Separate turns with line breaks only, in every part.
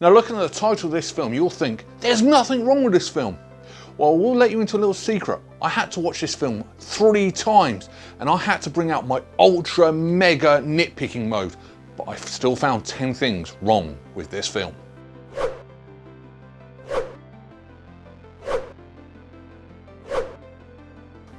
Now looking at the title of this film, you'll think, there's nothing wrong with this film. Well, we'll let you into a little secret. I had to watch this film 3 times and I had to bring out my ultra mega nitpicking mode, but I still found 10 things wrong with this film.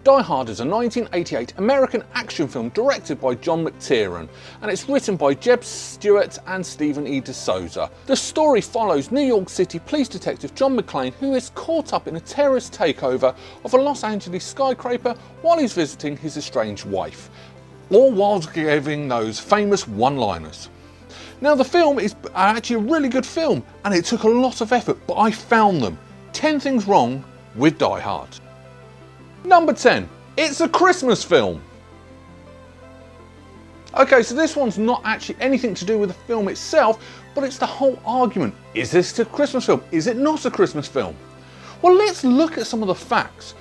Die Hard is a 1988 American action film directed by John McTiernan, and it's written by Jeb Stuart and Stephen E. Souza. The story follows New York City police detective John McClane, who is caught up in a terrorist takeover of a Los Angeles skyscraper while he's visiting his estranged wife, all whilst giving those famous one-liners. Now the film is actually a really good film, and it took a lot of effort, but I found them. 10 things wrong with Die Hard. Number 10, it's a Christmas film. Okay, so this one's not actually anything to do with the film itself, but it's the whole argument. Is this a Christmas film? Is it not a Christmas film? Well, let's look at some of the facts.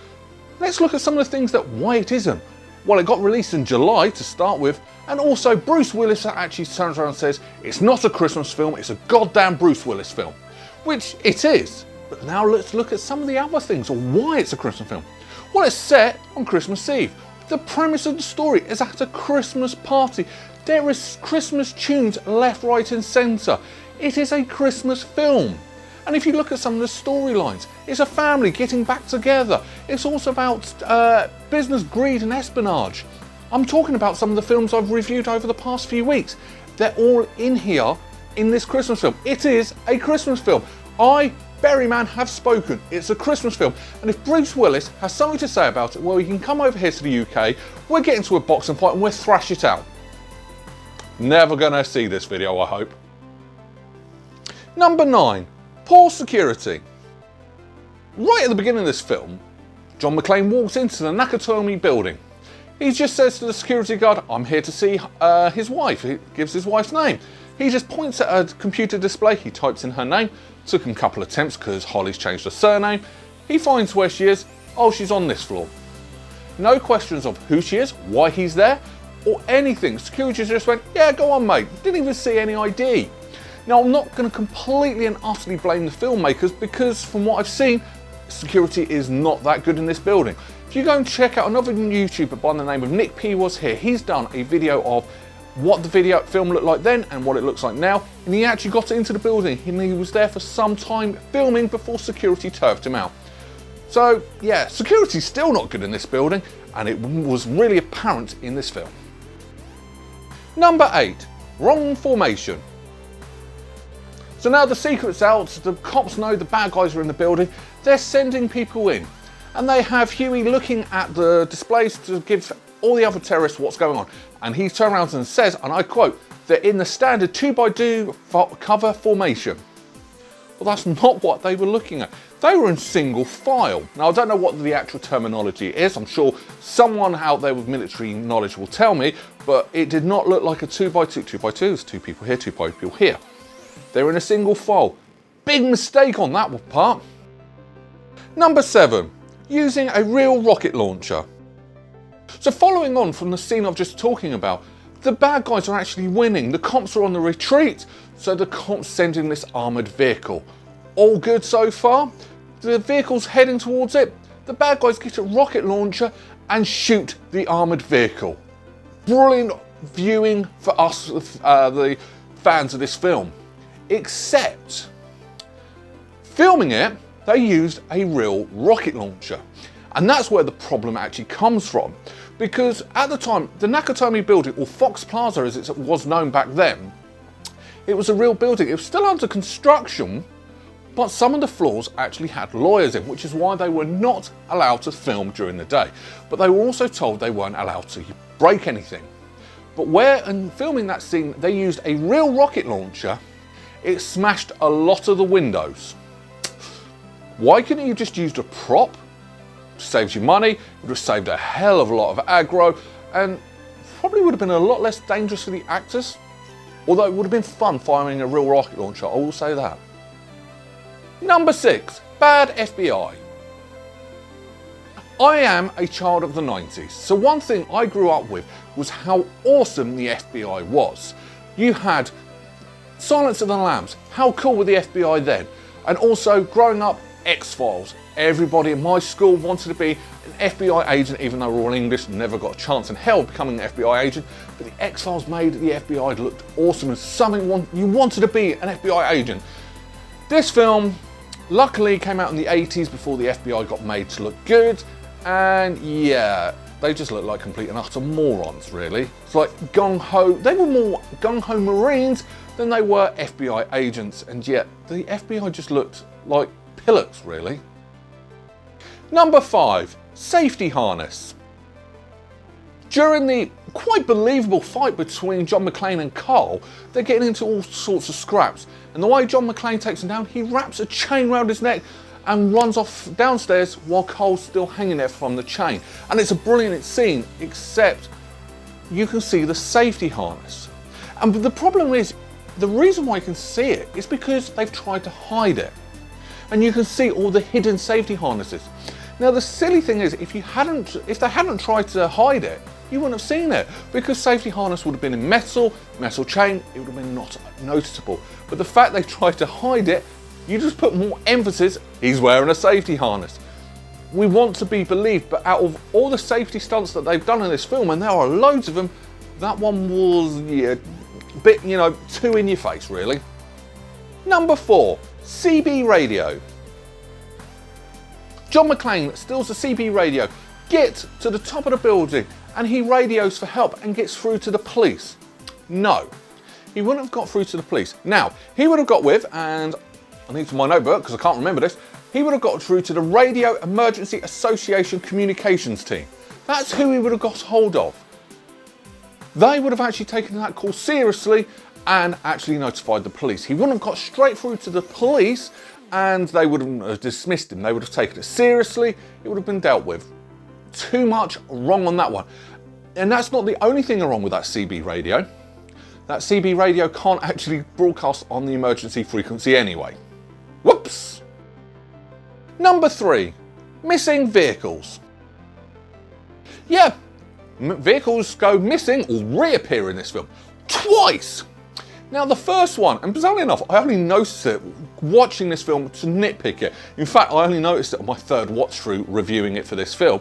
Let's look at some of the things that why it isn't. Well, it got released in July to start with, and also Bruce Willis actually turns around and says, it's not a Christmas film, it's a goddamn Bruce Willis film. Which it is. But now let's look at some of the other things, or why it's a Christmas film. Well, it's set on Christmas Eve. The premise of the story is at a Christmas party. There is Christmas tunes left, right and centre. It is a Christmas film. And if you look at some of the storylines, it's a family getting back together. It's also about business greed and espionage. I'm talking about some of the films I've reviewed over the past few weeks. They're all in here in this Christmas film. It is a Christmas film. Berryman have spoken. It's a Christmas film, and if Bruce Willis has something to say about it, well, he can come over here to the UK, we'll get into a boxing fight and we'll thrash it out. Never gonna see this video, I hope. Number 9, poor security. Right at the beginning of this film, John McClane walks into the Nakatomi building. He just says to the security guard, I'm here to see his wife. He gives his wife's name. He just points at a computer display, he types in her name. Took him a couple of attempts because Holly's changed her surname. He finds where she is. Oh, she's on this floor. No questions of who she is, why he's there, or anything. Security just went, yeah, go on, mate. Didn't even see any ID. Now, I'm not going to completely and utterly blame the filmmakers because from what I've seen, security is not that good in this building. If you go and check out another YouTuber by the name of Nick P was here, he's done a video of what the film looked like then and what it looks like now, and he actually got into the building and he was there for some time filming before security turfed him out. So yeah, security's still not good in this building, and it was really apparent in this film. Number 8, wrong formation. So now the secret's out, the cops know the bad guys are in the building, they're sending people in, and they have Huey looking at the displays to give all the other terrorists what's going on. And he turns around and says, and I quote, they're in the standard 2x2 cover formation. Well, that's not what they were looking at. They were in single file. Now, I don't know what the actual terminology is. I'm sure someone out there with military knowledge will tell me, but it did not look like a 2x2. 2x2 is 2 people here, 2 people here. They were in a single file. Big mistake on that part. Number 7, using a real rocket launcher. So following on from the scene I've just talking about, the bad guys are actually winning. The cops are on the retreat, so the cops send in this armoured vehicle. All good so far. The vehicle's heading towards it. The bad guys get a rocket launcher and shoot the armoured vehicle. Brilliant viewing for us, the fans of this film. Except, filming it, they used a real rocket launcher. And that's where the problem actually comes from. Because at the time, the Nakatomi building, or Fox Plaza as it was known back then, it was a real building. It was still under construction, but some of the floors actually had lawyers in, which is why they were not allowed to film during the day. But they were also told they weren't allowed to break anything. But where in filming that scene, they used a real rocket launcher, it smashed a lot of the windows. Why couldn't you just use a prop? Saves you money, it would have saved a hell of a lot of aggro, and probably would have been a lot less dangerous for the actors. Although it would have been fun firing a real rocket launcher, I will say that. Number 6, bad FBI. I am a child of the 90s, so one thing I grew up with was how awesome the FBI was. You had Silence of the Lambs, how cool were the FBI then? And also, growing up, X-Files. Everybody in my school wanted to be an FBI agent, even though we're all English, never got a chance in hell of becoming an FBI agent. But the X-Files made the FBI look awesome and something you wanted to be an FBI agent. This film, luckily, came out in the 80s before the FBI got made to look good. And yeah, they just look like complete and utter morons, really. It's like gung-ho, they were more gung-ho Marines than they were FBI agents, and yet the FBI just looked like pillocks, really. Number 5, safety harness. During the quite believable fight between John McClane and Carl, they're getting into all sorts of scraps, and the way John McClane takes him down, he wraps a chain around his neck and runs off downstairs while Carl's still hanging there from the chain. And it's a brilliant scene, except you can see the safety harness. And the problem is, the reason why you can see it is because they've tried to hide it. And you can see all the hidden safety harnesses. Now the silly thing is, if they hadn't tried to hide it, you wouldn't have seen it, because safety harness would have been in metal chain, it would have been not noticeable. But the fact they tried to hide it, you just put more emphasis, he's wearing a safety harness. We want to be believed, but out of all the safety stunts that they've done in this film, and there are loads of them, that one was, yeah, a bit, too in your face, really. Number 4, CB radio. John McClane steals the CB radio, gets to the top of the building, and he radios for help and gets through to the police. No, he wouldn't have got through to the police. Now, he would have got with, and I need my notebook because I can't remember this, he would have got through to the Radio Emergency Association Communications team. That's who he would have got hold of. They would have actually taken that call seriously and actually notified the police. He wouldn't have got straight through to the police and they wouldn't have dismissed him. They would have taken it seriously. It would have been dealt with. Too much wrong on that one. And that's not the only thing wrong with that CB radio. That CB radio can't actually broadcast on the emergency frequency anyway. Whoops! Number 3, missing vehicles. Yeah, vehicles go missing or reappear in this film twice. Now the first one, and bizarrely enough, I only noticed it watching this film to nitpick it. In fact, I only noticed it on my third watch through reviewing it for this film.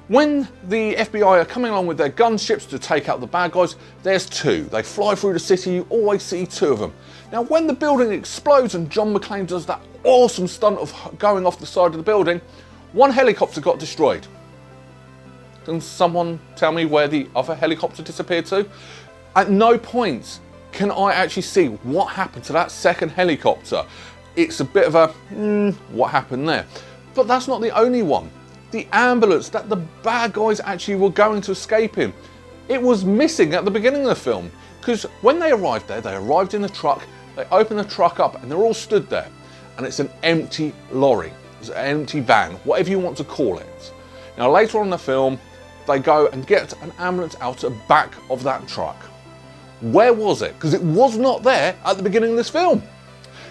When the FBI are coming along with their gunships to take out the bad guys, there's 2. They fly through the city, you always see 2 of them. Now when the building explodes and John McClane does that awesome stunt of going off the side of the building, 1 helicopter got destroyed. Can someone tell me where the other helicopter disappeared to? At no point can I actually see what happened to that second helicopter. It's a bit of a, what happened there? But that's not the only one. The ambulance that the bad guys actually were going to escape in, it was missing at the beginning of the film. Because when they arrived there, they arrived in a truck, they opened the truck up and they're all stood there. And it's an empty lorry, it's an empty van, whatever you want to call it. Now later on in the film, they go and get an ambulance out the back of that truck. Where was it? Because it was not there at the beginning of this film.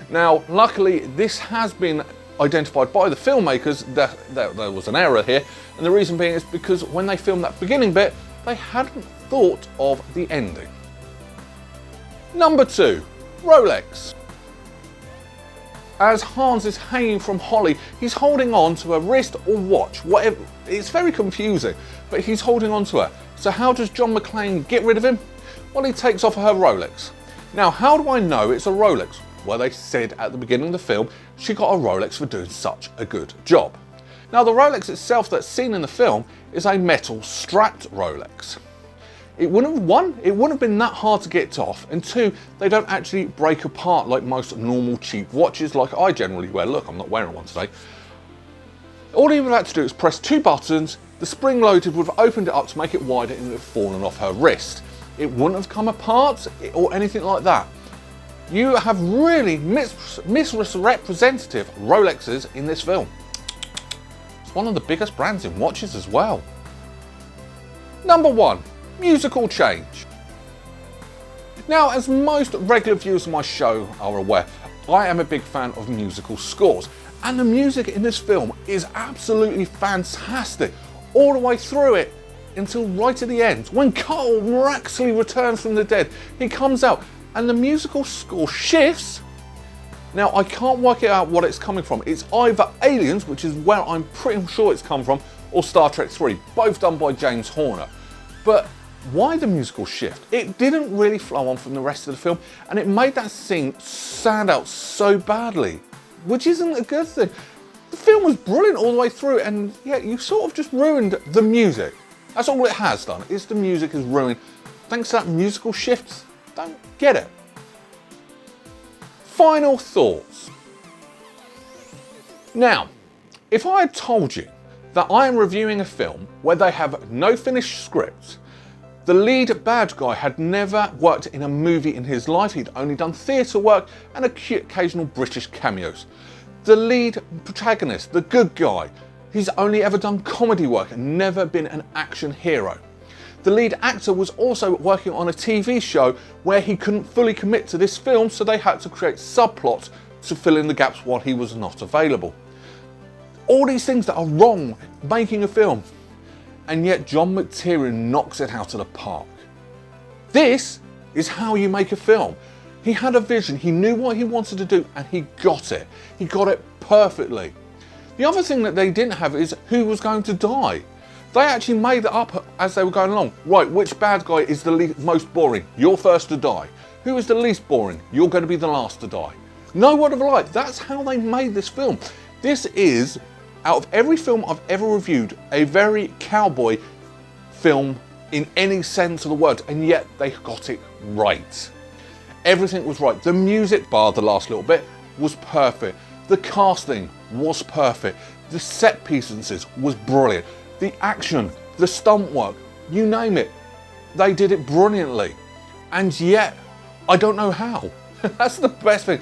Now, luckily, this has been identified by the filmmakers that there was an error here, and the reason being is because when they filmed that beginning bit, they hadn't thought of the ending. Number 2, Rolex. As Hans is hanging from Holly, he's holding on to a wrist or watch, whatever. It's very confusing, but he's holding on to her. So how does John McClane get rid of him? Well, he takes off her Rolex. Now, how do I know it's a Rolex? Well, they said at the beginning of the film, she got a Rolex for doing such a good job. Now, the Rolex itself that's seen in the film is a metal strapped Rolex. It wouldn't have been that hard to get off, and 2, they don't actually break apart like most normal cheap watches like I generally wear. Look, I'm not wearing one today. All he would have had to do is press 2 buttons, the spring loaded would have opened it up to make it wider and it would have fallen off her wrist. It wouldn't have come apart or anything like that. You have really misrepresentative Rolexes in this film. It's one of the biggest brands in watches as well. Number 1, musical change. Now, as most regular viewers of my show are aware, I am a big fan of musical scores, and the music in this film is absolutely fantastic all the way through it until right at the end when Carl miraculously returns from the dead. He comes out, and the musical score shifts. Now, I can't work it out what it's coming from. It's either Aliens, which is where I'm pretty sure it's come from, or Star Trek 3, both done by James Horner. But why the musical shift? It didn't really flow on from the rest of the film, and it made that scene stand out so badly, which isn't a good thing. The film was brilliant all the way through, and yet you sort of just ruined the music. That's all it has done, is the music is ruined. Thanks to that musical shift, don't get it. Final thoughts. Now, if I had told you that I am reviewing a film where they have no finished script, the lead bad guy had never worked in a movie in his life, he'd only done theatre work and occasional British cameos. The lead protagonist, the good guy, he's only ever done comedy work and never been an action hero. The lead actor was also working on a TV show where he couldn't fully commit to this film, so they had to create subplots to fill in the gaps while he was not available. All these things that are wrong making a film, and yet John McTiernan knocks it out of the park. This is how you make a film. He had a vision, he knew what he wanted to do, and he got it. He got it perfectly. The other thing that they didn't have is who was going to die. They actually made it up as they were going along. Right, which bad guy is the most boring? You're first to die. Who is the least boring? You're going to be the last to die. No word of a lie. That's how they made this film. This is, out of every film I've ever reviewed, a very cowboy film in any sense of the word, and yet they got it right. Everything was right. The music, bar the last little bit, was perfect. The casting was perfect. The set pieces was brilliant. The action, the stunt work, you name it, they did it brilliantly. And yet, I don't know how. That's the best thing.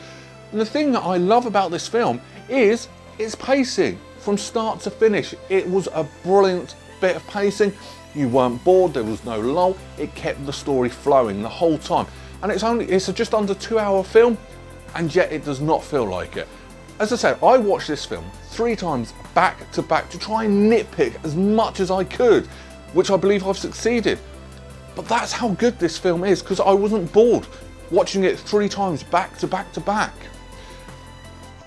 And the thing that I love about this film is its pacing from start to finish. It was a brilliant bit of pacing. You weren't bored, there was no lull. It kept the story flowing the whole time. And it's just under 2-hour film, and yet it does not feel like it. As I said, I watched this film 3 times back to back to try and nitpick as much as I could, which I believe I've succeeded. But that's how good this film is, because I wasn't bored watching it 3 times back to back to back.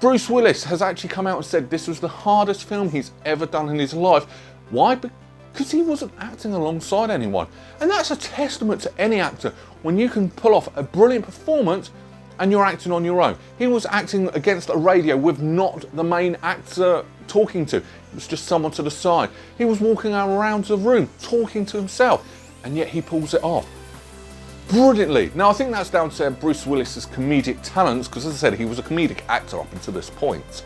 Bruce Willis has actually come out and said this was the hardest film he's ever done in his life. Why? Because he wasn't acting alongside anyone. And that's a testament to any actor, when you can pull off a brilliant performance and you're acting on your own. He was acting against a radio with not the main actor talking to. It was just someone to the side. He was walking around the room talking to himself, and yet he pulls it off brilliantly. Now, I think that's down to Bruce Willis's comedic talents, because as I said, he was a comedic actor up until this point.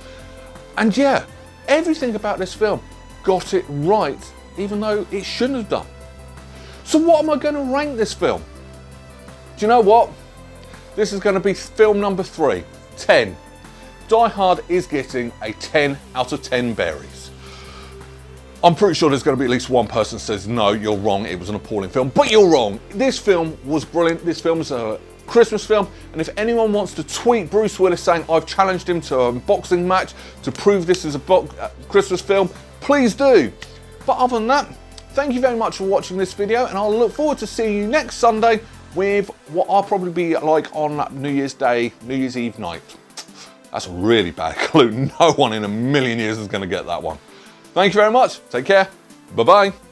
And yeah, everything about this film got it right, even though it shouldn't have done. So what am I going to rank this film? Do you know what? This is going to be film number 3, 10. Die Hard is getting a 10 out of 10 berries. I'm pretty sure there's going to be at least one person who says, no, you're wrong, it was an appalling film. But you're wrong. This film was brilliant. This film is a Christmas film. And if anyone wants to tweet Bruce Willis saying I've challenged him to a boxing match to prove this is a Christmas film, please do. But other than that, thank you very much for watching this video, and I'll look forward to seeing you next Sunday with what I'll probably be like on New Year's Day, New Year's Eve night. That's a really bad clue. No one in a million years is going to get that one. Thank you very much. Take care. Bye-bye.